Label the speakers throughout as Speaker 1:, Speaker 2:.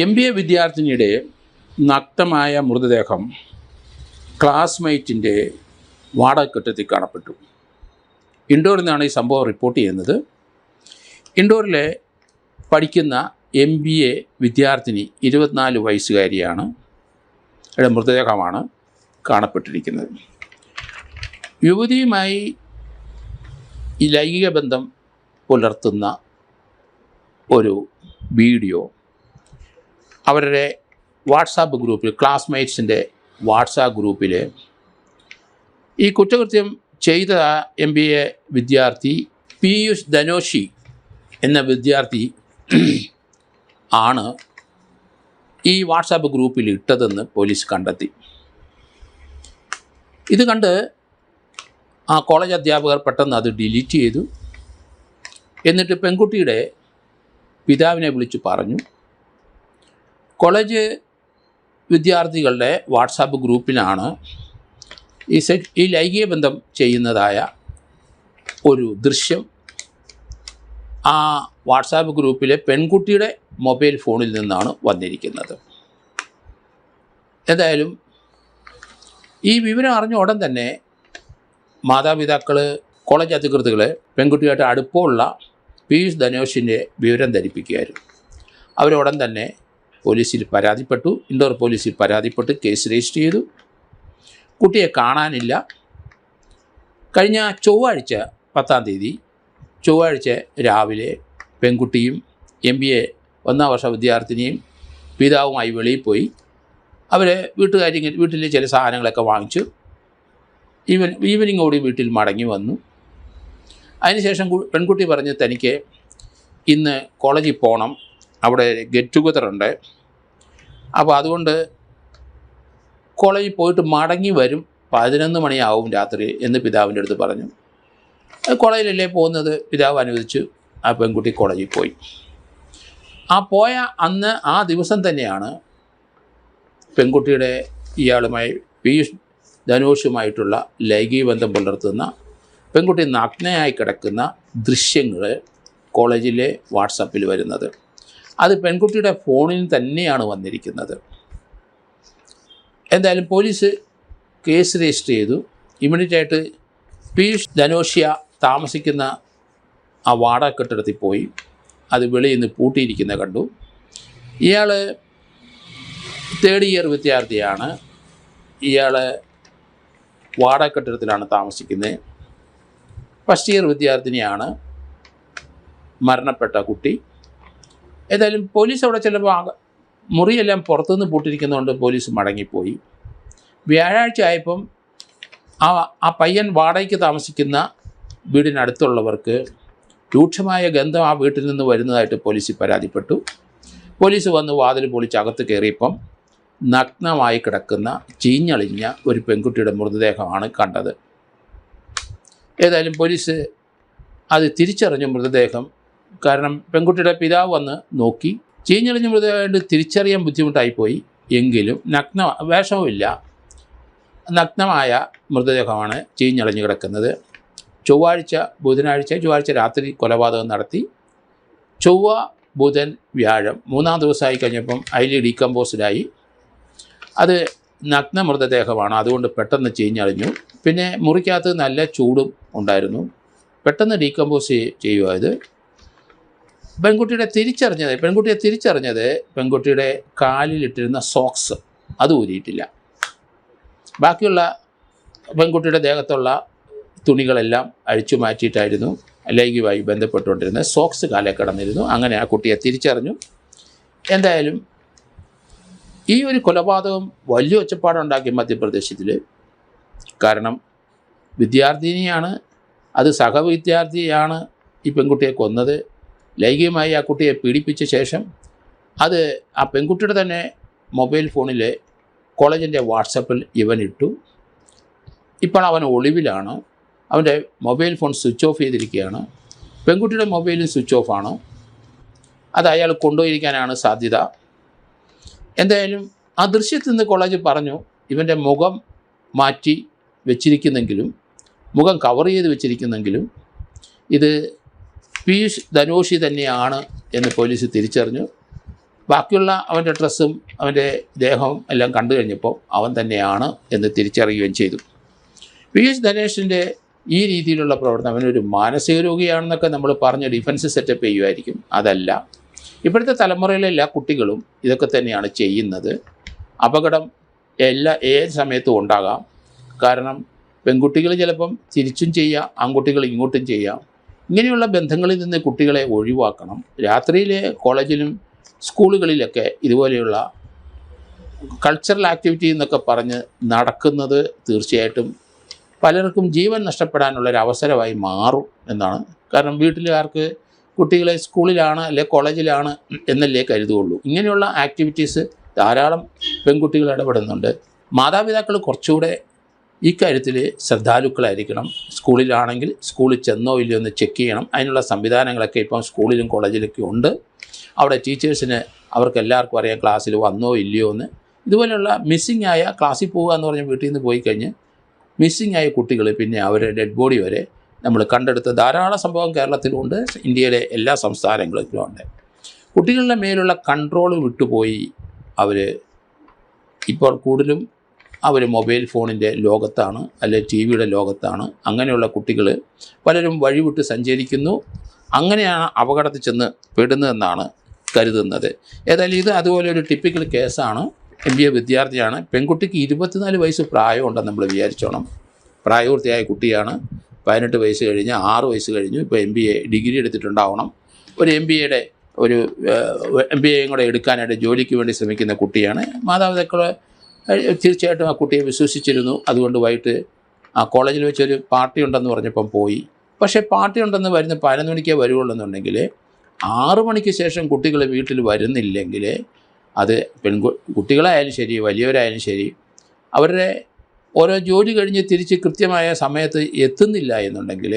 Speaker 1: MBA വിദ്യാർത്ഥിനിയുടെ നഗ്നമായ മൃതദേഹം ക്ലാസ്മേറ്റിൻ്റെ വാടകക്കെട്ടിൽ കാണപ്പെട്ടു. ഇൻഡോറിൽ നിന്നാണ് ഈ സംഭവം റിപ്പോർട്ട് ചെയ്യുന്നത്. ഇൻഡോറിലെ പഠിക്കുന്ന MBA വിദ്യാർത്ഥിനി 24 വയസ്സുകാരിയാണ്. അവരുടെ മൃതദേഹമാണ് കാണപ്പെട്ടിരിക്കുന്നത്. യുവതിയുമായി ഈ ലൈംഗിക ബന്ധം പുലർത്തുന്ന ഒരു വീഡിയോ അവരുടെ വാട്സാപ്പ് ഗ്രൂപ്പിൽ, ക്ലാസ്മേറ്റ്സിൻ്റെ വാട്സാപ്പ് ഗ്രൂപ്പിൽ ഈ കുറ്റകൃത്യം ചെയ്ത MBA വിദ്യാർത്ഥി പീയൂഷ് ധനോഷി എന്ന വിദ്യാർത്ഥി ആണ് ഈ വാട്സാപ്പ് ഗ്രൂപ്പിൽ ഇട്ടതെന്ന് പോലീസ് കണ്ടെത്തി. ഇത് കണ്ട് ആ കോളേജ് അധ്യാപകർ പെട്ടെന്ന് അത് ഡിലീറ്റ് ചെയ്തു. എന്നിട്ട് പെൺകുട്ടിയുടെ പിതാവിനെ വിളിച്ചു പറഞ്ഞു, കോളേജ് വിദ്യാർത്ഥികളുടെ വാട്സാപ്പ് ഗ്രൂപ്പിലാണ് ഈ ലൈംഗിക ബന്ധം ചെയ്യുന്നതായ ഒരു ദൃശ്യം ആ വാട്സാപ്പ് ഗ്രൂപ്പിലെ പെൺകുട്ടിയുടെ മൊബൈൽ ഫോണിൽ നിന്നാണ് വന്നിരിക്കുന്നത്. എന്തായാലും ഈ വിവരം അറിഞ്ഞ ഉടൻ തന്നെ മാതാപിതാക്കൾ, കോളേജ് അധികൃതർ പെൺകുട്ടിയായിട്ട് അടുപ്പമുള്ള പീയൂഷ് ധനോഷിൻ്റെ വിവരം ധരിപ്പിക്കുകയായിരുന്നു. അവരുടൻ തന്നെ പോലീസിൽ പരാതിപ്പെട്ടു. ഇൻഡോർ പോലീസിൽ പരാതിപ്പെട്ട് കേസ് രജിസ്റ്റർ ചെയ്തു. കുട്ടിയെ കാണാനില്ല. കഴിഞ്ഞ ചൊവ്വാഴ്ച 10-ാം തീയതി ചൊവ്വാഴ്ച രാവിലെ പെൺകുട്ടിയും MBA 1-ാം വർഷ വിദ്യാർത്ഥിനിയും പിതാവുമായി വെളിയിൽ പോയി. അവർ വീട്ടിലെ ചില സാധനങ്ങളൊക്കെ വാങ്ങിച്ചു ഈവനിങ്ങോടി വീട്ടിൽ മടങ്ങി വന്നു. അതിനുശേഷം പെൺകുട്ടി പറഞ്ഞ് തനിക്ക് ഇന്ന് കോളേജിൽ പോകണം, അവിടെ ഗെറ്റ് ടുഗദർ ഉണ്ട്, അപ്പോൾ അതുകൊണ്ട് കോളേജിൽ പോയിട്ട് മടങ്ങി വരും, 11 മണിയാവും രാത്രി എന്ന് പിതാവിൻ്റെ അടുത്ത് പറഞ്ഞു. കോളേജിലല്ലേ പോകുന്നത്, പിതാവ് അനുവദിച്ചു. ആ പെൺകുട്ടി കോളേജിൽ പോയി. പോയ അന്ന് ആ ദിവസം തന്നെയാണ് പെൺകുട്ടിയുടെ ഇയാളുമായി പീയൂഷ് ധനോഷുമായിട്ടുള്ള ലൈംഗിക ബന്ധം പുലർത്തുന്ന, പെൺകുട്ടി നഗ്നയായി കിടക്കുന്ന ദൃശ്യങ്ങൾ കോളേജിലെ വാട്സാപ്പിൽ വരുന്നത്. അത് പെൺകുട്ടിയുടെ ഫോണിൽ തന്നെയാണ് വന്നിരിക്കുന്നത്. എന്തായാലും പോലീസ് കേസ് രജിസ്റ്റർ ചെയ്തു. ഇമ്മീഡിയറ്റായിട്ട് പീയൂഷ് ധനോഷ്യ താമസിക്കുന്ന ആ വാടക കെട്ടിടത്തിൽ പോയി. അത് വെളിയിൽ നിന്ന് പൂട്ടിയിരിക്കുന്ന കണ്ടു. ഇയാൾ 3rd ഇയർ വിദ്യാർത്ഥിയാണ്. ഇയാൾ വാടക കെട്ടിടത്തിലാണ് താമസിക്കുന്നത്. 1st ഇയർ വിദ്യാർത്ഥിനിയാണ് മരണപ്പെട്ട കുട്ടി. ഏതായാലും പോലീസ് അവിടെ ചിലപ്പോൾ മുറിയെല്ലാം പുറത്തുനിന്ന് പൂട്ടിയിരിക്കുന്നതുകൊണ്ട് പോലീസ് മടങ്ങിപ്പോയി. വ്യാഴാഴ്ച ആയപ്പം ആ പയ്യൻ വാടകയ്ക്ക് താമസിക്കുന്ന വീടിനടുത്തുള്ളവർക്ക് രൂക്ഷമായ ഗന്ധം ആ വീട്ടിൽ നിന്ന് വരുന്നതായിട്ട് പോലീസിൽ പരാതിപ്പെട്ടു. പോലീസ് വന്ന് വാതിൽ പൊളിച്ച് അകത്ത് കയറിയപ്പം നഗ്നമായി കിടക്കുന്ന ചീഞ്ഞളിഞ്ഞ ഒരു പെൺകുട്ടിയുടെ മൃതദേഹമാണ് കണ്ടത്. ഏതായാലും പോലീസ് അത് തിരിച്ചറിഞ്ഞ മൃതദേഹം, കാരണം പെൺകുട്ടിയുടെ പിതാവ് വന്ന് നോക്കി, ചീഞ്ഞളിഞ്ഞ മൃതദേഹമായിട്ട് തിരിച്ചറിയാൻ ബുദ്ധിമുട്ടായിപ്പോയി. എങ്കിലും വേഷവുമില്ല, നഗ്നമായ മൃതദേഹമാണ് ചീഞ്ഞളിഞ്ഞ് കിടക്കുന്നത്. ചൊവ്വാഴ്ച രാത്രി കൊലപാതകം നടത്തി. ചൊവ്വ, ബുധൻ, വ്യാഴം 3-ാം ദിവസമായി കഴിഞ്ഞപ്പം അതിൽ ഡീകമ്പോസ്ഡായി. അത് നഗ്ന മൃതദേഹമാണ്, അതുകൊണ്ട് പെട്ടെന്ന് ചീഞ്ഞളിഞ്ഞു. പിന്നെ മുറിക്കകത്ത് നല്ല ചൂടും ഉണ്ടായിരുന്നു, പെട്ടെന്ന് ഡീകമ്പോസ് ചെയ്യുക. ഇത് പെൺകുട്ടിയെ തിരിച്ചറിഞ്ഞത് പെൺകുട്ടിയുടെ കാലിലിട്ടിരുന്ന സോക്സ് അത് ഊരിയിട്ടില്ല. ബാക്കിയുള്ള പെൺകുട്ടിയുടെ ദേഹത്തുള്ള തുണികളെല്ലാം അഴിച്ചു മാറ്റിയിട്ടായിരുന്നു ലൈംഗികമായി ബന്ധപ്പെട്ടുകൊണ്ടിരുന്നത്. സോക്സ് കാലിൽ കിടന്നിരുന്നു. അങ്ങനെ ആ കുട്ടിയെ തിരിച്ചറിഞ്ഞു. എന്തായാലും ഈ ഒരു കൊലപാതകം വലിയ ഒച്ചപ്പാടുണ്ടാക്കി മധ്യപ്രദേശിൽ. കാരണം വിദ്യാർത്ഥിനിയാണ്, അത് സഹവിദ്യാർത്ഥിയാണ് ഈ പെൺകുട്ടിയെ കൊന്നത്. ലൈംഗികമായി ആ കുട്ടിയെ പീഡിപ്പിച്ച ശേഷം അത് ആ പെൺകുട്ടിയുടെ തന്നെ മൊബൈൽ ഫോണിൽ കോളേജിൻ്റെ വാട്സപ്പിൽ ഇവനിട്ടു. ഇപ്പോൾ അവൻ ഒളിവിലാണ്. അവൻ്റെ മൊബൈൽ ഫോൺ സ്വിച്ച് ഓഫ് ചെയ്തിരിക്കുകയാണ്. പെൺകുട്ടിയുടെ മൊബൈലും സ്വിച്ച് ഓഫാണ്. അത് അയാൾ കൊണ്ടുപോയിരിക്കാനാണ് സാധ്യത. എന്തായാലും ആ ദൃശ്യത്തിൽ നിന്ന് കോളേജ് പറഞ്ഞു, ഇവൻ്റെ മുഖം മാറ്റി വെച്ചിരിക്കുന്നെങ്കിലും, മുഖം കവർ ചെയ്ത് വെച്ചിരിക്കുന്നെങ്കിലും ഇത് പീയൂഷ് ധനോഷി തന്നെയാണ് എന്ന് പോലീസ് തിരിച്ചറിഞ്ഞു. ബാക്കിയുള്ള അവൻ്റെ ഡ്രസ്സും അവൻ്റെ ദേഹവും എല്ലാം കണ്ടു കഴിഞ്ഞപ്പോൾ അവൻ തന്നെയാണ് എന്ന് തിരിച്ചറിയുകയും ചെയ്തു. പി എച്ച് ധനേഷിൻ്റെ ഈ രീതിയിലുള്ള പ്രവർത്തനം, അവനൊരു മാനസിക രോഗിയാണെന്നൊക്കെ നമ്മൾ പറഞ്ഞ് ഡിഫൻസ് സെറ്റപ്പ് ചെയ്യുമായിരിക്കും. അതല്ല, ഇപ്പോഴത്തെ തലമുറയിലെ എല്ലാ കുട്ടികളും ഇതൊക്കെ തന്നെയാണ് ചെയ്യുന്നത്. അപകടം ഏത് സമയത്തും ഉണ്ടാകാം. കാരണം പെൺകുട്ടികൾ ചിലപ്പം തിരിച്ചും ചെയ്യാം, ആൺകുട്ടികൾ ഇങ്ങോട്ടും ചെയ്യാം. ഇങ്ങനെയുള്ള ബന്ധങ്ങളിൽ നിന്ന് കുട്ടികളെ ഒഴിവാക്കണം. രാത്രിയിലെ കോളേജിലും സ്കൂളുകളിലൊക്കെ ഇതുപോലെയുള്ള കൾച്ചറൽ ആക്ടിവിറ്റി എന്നൊക്കെ പറഞ്ഞ് നടക്കുന്നത് തീർച്ചയായിട്ടും പലർക്കും ജീവൻ നഷ്ടപ്പെടാനുള്ളൊരവസരമായി മാറും എന്നാണ്. കാരണം വീട്ടിലുകാർക്ക് കുട്ടികളെ സ്കൂളിലാണ് അല്ലെ കോളേജിലാണ് എന്നല്ലേ കരുതുകയുള്ളൂ. ഇങ്ങനെയുള്ള ആക്ടിവിറ്റീസ് ധാരാളം പെൺകുട്ടികൾ ഇടപെടുന്നുണ്ട്. മാതാപിതാക്കൾ കുറച്ചുകൂടെ ഈ കാര്യത്തിൽ ശ്രദ്ധാലുക്കളായിരിക്കണം. സ്കൂളിലാണെങ്കിൽ സ്കൂളിൽ ചെന്നോ ഇല്ലയോ എന്ന് ചെക്ക് ചെയ്യണം. അതിനുള്ള സംവിധാനങ്ങളൊക്കെ ഇപ്പം സ്കൂളിലും കോളേജിലൊക്കെ ഉണ്ട്. അവിടെ ടീച്ചേഴ്സിന് അവർക്കെല്ലാവർക്കും അറിയാം ക്ലാസ്സിൽ വന്നോ ഇല്ലയോ എന്ന്. ഇതുപോലെയുള്ള മിസ്സിംഗ് ആയ, ക്ലാസ്സിൽ പോകുക എന്ന് പറഞ്ഞ് വീട്ടിൽ നിന്ന് പോയി കഴിഞ്ഞ് മിസ്സിംഗ് ആയ കുട്ടികൾ പിന്നെ അവരുടെ ഡെഡ് ബോഡി വരെ നമ്മൾ കണ്ടെടുത്ത ധാരാളം സംഭവം കേരളത്തിലുണ്ട്, ഇന്ത്യയിലെ എല്ലാ സംസ്ഥാനങ്ങളിലും ഉണ്ട്. കുട്ടികളുടെ മേലുള്ള കൺട്രോൾ വിട്ടുപോയി അവർ ഇപ്പോൾ കൂടുതലും അവർ മൊബൈൽ ഫോണിൻ്റെ ലോകത്താണ്, അല്ലെങ്കിൽ ടി വിയുടെ ലോകത്താണ്. അങ്ങനെയുള്ള കുട്ടികൾ പലരും വഴിവിട്ട് സഞ്ചരിക്കുന്നു. അങ്ങനെയാണ് അപകടത്തിൽ ചെന്ന് പെടുന്നതെന്നാണ് കരുതുന്നത്. ഏതായാലും ഇത് അതുപോലെ ഒരു ടിപ്പിക്കൽ കേസാണ്. MBA വിദ്യാർത്ഥിയാണ്. പെൺകുട്ടിക്ക് 24 വയസ്സ് പ്രായമുണ്ടെന്ന് നമ്മൾ വിചാരിച്ചോണം. പ്രായപൂർത്തിയായ കുട്ടിയാണ്. 18 വയസ്സ് കഴിഞ്ഞ് 6 വയസ്സ് കഴിഞ്ഞു. ഇപ്പോൾ MBA ഡിഗ്രി എടുത്തിട്ടുണ്ടാവണം. ഒരു MBAയും കൂടെ എടുക്കാനായിട്ട് ജോലിക്ക് വേണ്ടി ശ്രമിക്കുന്ന കുട്ടിയാണ്. മാതാപിതാക്കൾ തീർച്ചയായിട്ടും ആ കുട്ടിയെ വിശ്വസിച്ചിരുന്നു. അതുകൊണ്ട് വൈകിട്ട് ആ കോളേജിൽ വെച്ചൊരു പാർട്ടി ഉണ്ടെന്ന് പറഞ്ഞപ്പം പോയി. പക്ഷേ പാർട്ടി ഉണ്ടെന്ന് വരുന്ന 11 മണിക്കേ വരുവുള്ളെന്നുണ്ടെങ്കിൽ 6 മണിക്ക് ശേഷം കുട്ടികൾ വീട്ടിൽ വരുന്നില്ലെങ്കിൽ അത് കുട്ടികളായാലും ശരി വലിയവരായാലും ശരി അവരുടെ ഓരോ ജോലി കഴിഞ്ഞ് തിരിച്ച് കൃത്യമായ സമയത്ത് എത്തുന്നില്ല എന്നുണ്ടെങ്കിൽ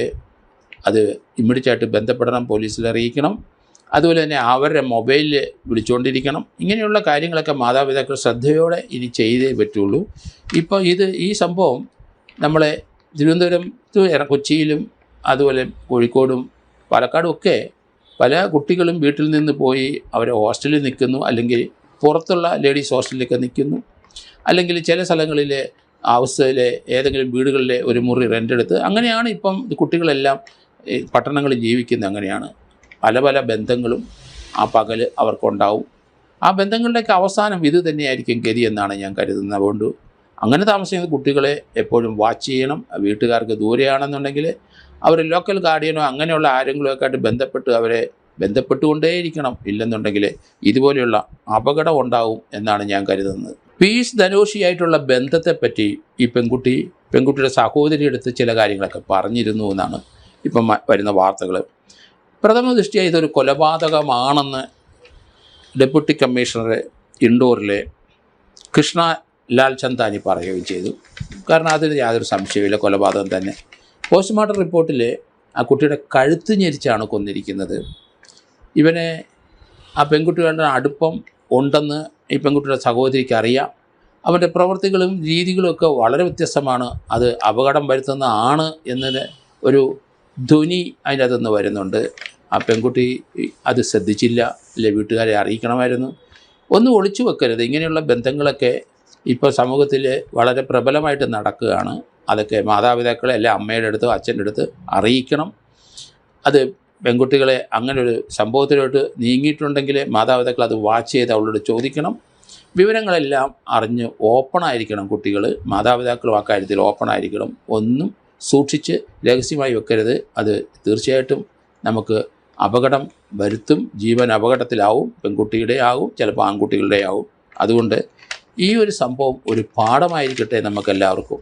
Speaker 1: അത് ഇമ്മീഡിയറ്റായിട്ട് ബന്ധപ്പെടണം, പോലീസിൽ അറിയിക്കണം. അതുപോലെ തന്നെ അവരുടെ മൊബൈലിൽ വിളിച്ചുകൊണ്ടിരിക്കണം. ഇങ്ങനെയുള്ള കാര്യങ്ങളൊക്കെ മാതാപിതാക്കൾ ശ്രദ്ധയോടെ ഇനി ചെയ്തേ പറ്റുള്ളൂ. ഇപ്പോൾ ഈ സംഭവം നമ്മളെ തിരുവനന്തപുരം, കൊച്ചിയിലും അതുപോലെ കോഴിക്കോടും പാലക്കാടും ഒക്കെ പല കുട്ടികളും വീട്ടിൽ നിന്ന് പോയി അവരെ ഹോസ്റ്റലിൽ നിൽക്കുന്നു, അല്ലെങ്കിൽ പുറത്തുള്ള ലേഡീസ് ഹോസ്റ്റലിലൊക്കെ നിൽക്കുന്നു, അല്ലെങ്കിൽ ചില സ്ഥലങ്ങളിലെ അവസ്ഥയിലെ ഏതെങ്കിലും വീടുകളിലെ ഒരു മുറി റെൻ്റ് എടുത്ത്, അങ്ങനെയാണ് ഇപ്പം കുട്ടികളെല്ലാം പട്ടണങ്ങളിൽ ജീവിക്കുന്നത്. അങ്ങനെയാണ് പല പല ബന്ധങ്ങളും ആ പകൽ അവർക്കുണ്ടാവും. ആ ബന്ധങ്ങളുടെയൊക്കെ അവസാനം ഇത് തന്നെയായിരിക്കും ഗതി എന്നാണ് ഞാൻ കരുതുന്നത്. അതുകൊണ്ട് അങ്ങനെ താമസിക്കുന്ന കുട്ടികളെ എപ്പോഴും വാച്ച് ചെയ്യണം. വീട്ടുകാർക്ക് ദൂരെയാണെന്നുണ്ടെങ്കിൽ അവർ ലോക്കൽ ഗാർഡിയനോ അങ്ങനെയുള്ള ആരെങ്കിലുമൊക്കെ ആയിട്ട് അവരെ ബന്ധപ്പെട്ടുകൊണ്ടേയിരിക്കണം. ഇല്ലെന്നുണ്ടെങ്കിൽ ഇതുപോലെയുള്ള അപകടം ഉണ്ടാവും എന്നാണ് ഞാൻ കരുതുന്നത്. പീസ് ധനോഷിയായിട്ടുള്ള ബന്ധത്തെപ്പറ്റി ഈ പെൺകുട്ടിയുടെ സഹോദരിയെടുത്ത് ചില കാര്യങ്ങളൊക്കെ പറഞ്ഞിരുന്നു എന്നാണ് ഇപ്പം വരുന്ന വാർത്തകൾ. പ്രഥമ ദൃഷ്ടിയ ഇതൊരു കൊലപാതകമാണെന്ന് ഡെപ്യൂട്ടി കമ്മീഷണർ ഇൻഡോറിലെ കൃഷ്ണ ലാൽ ചന്ദാനി പറയുകയും ചെയ്തു. കാരണം അതിന് യാതൊരു സംശയമില്ല, കൊലപാതകം തന്നെ. പോസ്റ്റ്മോർട്ടം റിപ്പോർട്ടിൽ ആ കുട്ടിയുടെ കഴുത്ത് ഞെരിച്ചാണ് കൊന്നിരിക്കുന്നത്. ഇവനെ ആ പെൺകുട്ടികളുടെ അടുപ്പം ഉണ്ടെന്ന് ഈ പെൺകുട്ടിയുടെ സഹോദരിക്ക് അറിയാം. അവൻ്റെ പ്രവൃത്തികളും രീതികളുമൊക്കെ വളരെ വ്യത്യസ്തമാണ്. അത് അപകടം വരുത്തുന്നതാണ് എന്നതിന് ഒരു ധ്വനി അതിൻ്റെ അകത്തുനിന്ന് വരുന്നുണ്ട്. ആ പെൺകുട്ടി അത് ശ്രദ്ധിച്ചില്ല, അല്ലെ വീട്ടുകാരെ അറിയിക്കണമായിരുന്നു. ഒന്നും ഒളിച്ചു വെക്കരുത്. ഇങ്ങനെയുള്ള ബന്ധങ്ങളൊക്കെ ഇപ്പോൾ സമൂഹത്തിൽ വളരെ പ്രബലമായിട്ട് നടക്കുകയാണ്. അതൊക്കെ മാതാപിതാക്കളെ അല്ലെ അമ്മയുടെ അടുത്ത് അച്ഛൻ്റെ അടുത്ത് അറിയിക്കണം. അത് പെൺകുട്ടികളെ അങ്ങനൊരു സംഭവത്തിലോട്ട് നീങ്ങിയിട്ടുണ്ടെങ്കിൽ മാതാപിതാക്കൾ അത് വാച്ച് ചെയ്ത് അവളോട് ചോദിക്കണം. വിവരങ്ങളെല്ലാം അറിഞ്ഞ് ഓപ്പണായിരിക്കണം കുട്ടികൾ. മാതാപിതാക്കളും ആ കാര്യത്തിൽ ഓപ്പണായിരിക്കണം. ഒന്നും സൂക്ഷിച്ച് രഹസ്യമായി വെക്കരുത്. അത് തീർച്ചയായിട്ടും നമുക്ക് അപകടം വരുത്തും. ജീവൻ അപകടത്തിലാവും. പെൺകുട്ടിയുടെ ആവും, ചിലപ്പോൾ ആൺകുട്ടികളുടെ ആവും. അതുകൊണ്ട് ഈ ഒരു സംഭവം ഒരു പാഠമായിരിക്കട്ടെ നമുക്കെല്ലാവർക്കും.